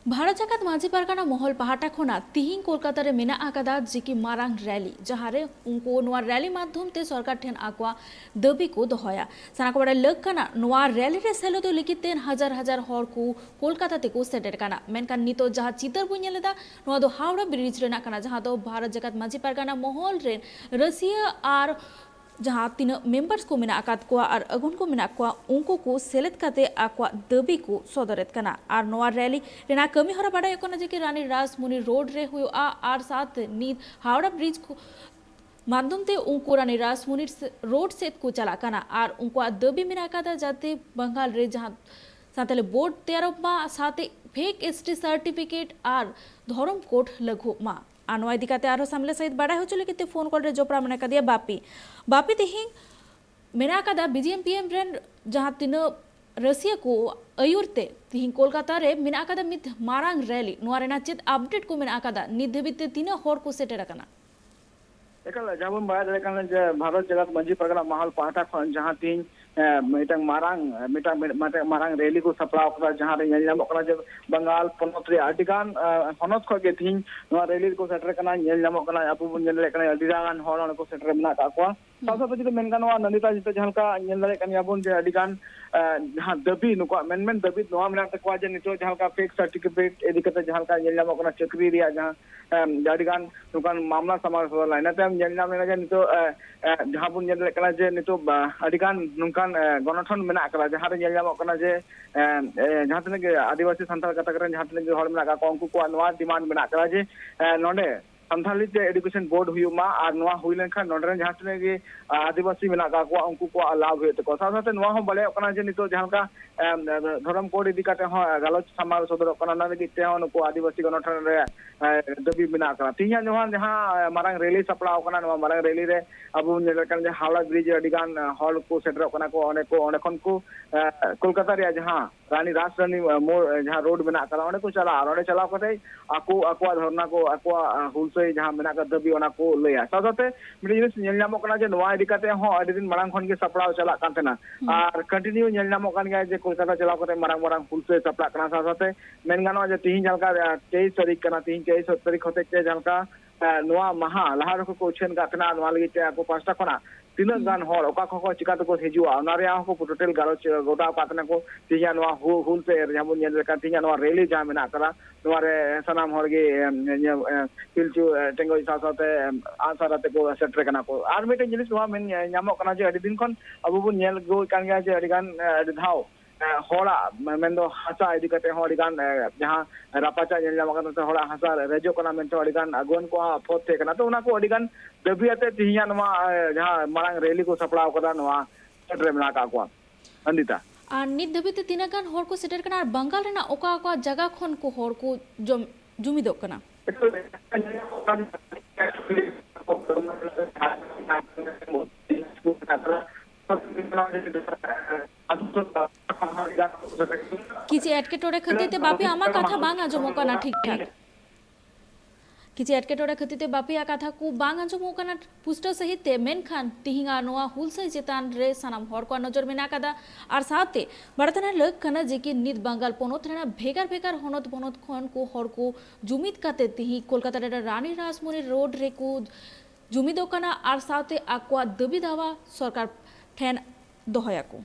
भारत जाकात माझी पारगाना महल पहाटा खोना तिहिं कोलकाता रे मेना आकादा जिकी मारांग रैली जहारे उनको नोआ रैली माध्यम ते सरकार ठेन आकवा दबी को दोहया सनाको बड़ा लग काना नोआ रैली रे सेलो तो लिखित तेन हजार हजार हर को कोलकाता ते को सेटेर काना मेनकान नितो जहा चितर बुन नेलेदा नोआ दो हावड़ा ब्रिज रे ना काना जहा दो भारत जाकात माझी पारगाना महल रे रसिया आर जहाँ तीन मेंबर्स को मेना आकात को और अगुन को मेना को उनको को सेलेक्ट करते आकवा दबी को सदरत कना और नोआ रैली रेना कमी हरा बड़ा यकोना जे कि रानी रासमुनी रोड रे हुयो आर साथ नीत हावड़ा ब्रिज को माध्यम ते उनको रानी रासमुनी रोड से को चला कना और उनको दबी मेना आकाता जाते बंगाल रे जहाँ साथले बोर्ड तैयार मा साथे फेक एसटी सर्टिफिकेट और धर्म कोड लघु मा आनवाई दिखाते आरो सामले सहित बड़ा हो चले कितने फोन कॉल रे जो प्रामने का दिया बापी तिहिं मेना कादा बीजेएमपीएम रेन जहां तीन रसिया को अयुरते तिहिं कोलकाता रे मेना कादा मित मारांग रैली नोरेना चेत अपडेट को मेना कादा निधबिते तीन होर को सेटेर कना एकल जाबुन बाय दरेकान जे भारत जगत मंजी परगना महल पाटा खन जहां तीन मिटंग मारांग रैली को सपड़ा ओकरा जहां रे नेल नामो कना जे बंगाल पनोत रे आडिगान हनत खगे तीन नोआ रैली को सेटर कना नेल नामो कना आपु बुन नेल कना आडिगान हन को सेटर मेना का को साथ जदि मेन गानवा नंदिता जिते जहां का नेल दरे कन याबुन जे आडिगान जहां दबी नुको मेन दबी नोआ मेना तकवा जे नितो जहां का फेक सर्टिफिकेट एदिकते जहां का नेल नामो कना चक्री रिया जहां आडिगान नुकान मामला समाज हो लाइना ते नेल नाम मेना जे नितो जहां बुन नेल कना जे नितो आडिगान नुका गणठन मेना कला जहां रे नेल नामो कना जे जहां तने आदिवासी संताल कतक रे जहां तने हर मेना का उनको को नवा डिमांड मेना कला जे नोडे संथाली ते एजुकेशन बोर्ड हुयुमा और नवा हुई लेनखान नोडरे जहां तने के आदिवासी मेना का को उनको को लाभ हुए तो साथ साथ नवा हो बले कना जे नितो जहां का धर्म कोड इदी काटे हो गालोच समाल सदर कना ना लगी ते हो नको आदिवासी गणठन रे दबी मेना कला तिया जहां मारांग रैली सपड़ा कना नवा मारांग रैली रे अबु नेल कन जे हावड़ा ब्रिज अडिगान हॉल को सेटर कना को ओने खन को कोलकाता रे जहां रानी राजरानी मोड़ जहां रोड मेना कला ओने को चला और ओने चला कते आको आको धरना को आको हुलसे जहां मेना का दबी ओना को लया साथते मिडी जिनिस नेल नामो कना जे नवा इदी काते हो अडी दिन मारांग खन के सपड़ा चला कानतेना और कंटिन्यू नेल नामो कन गया जे कोलकाता चला कते मारांग मारांग हुलसे सपड़ा कना साथते मेन गानो जे तिहिं जलका 23 तारीख कना तिहिं 23 तारीख होते के जलका नवा महा लहा रखो को उछेन कातना नवा लगी ते आको पास्ता खना तीना गान हर ओका खको चिका तो को हिजुआ नारे को टोटल गालोच गोटा पातना को तिया नवा हुल पे जामुन नेल का तिया नवा रैली जा मेना करा नवारे सनाम हर गे पिलचु टेंगो सासाते आसाराते को सेटर कना को आर मिटे जिनिस नवा मेन न्यामो कना जे अडी दिन खन अबु बु नेल गो कान गा जे अडी गान धाव होड़ा मेंदो हसा इदी कते होड़ी गान जहां रापाचा नेल नाम कना होड़ा हसा रेजो कना मेंतो अडी गान अगोन को फोते कना तो उना को अडी गान दबियाते तिहिया नवा जहां मारांग रैली को सपड़ा कदा नवा सेटर मेना का को अंदिता और नित दबिते तीना गान होर को सेटर कना बंगाल रेना ओका ओका जगह खन को होर को जुमिदो कना किसी एटके टोरे खतीते बापी आमा कथा बांग आजमो कना ठीक ठीक किसी एटके टोरे खतीते बापी आ कथा को बांग आजमो कना पुष्ट सहित ते मेन खान तिहिंगा नोआ हुलसे चेतान रे सनाम हर को नजर मेना कदा और साथे बड़तना लग कना जे कि नित बंगाल पोनोत रेना भेगार भेगार होनत बनोत खन को हर को जुमित काते तिहि कोलकाता रे रानी रासमुनी रोड रे को जुमिदो कना और साथे आक्वा दबी दावा सरकार ठेन दोहया को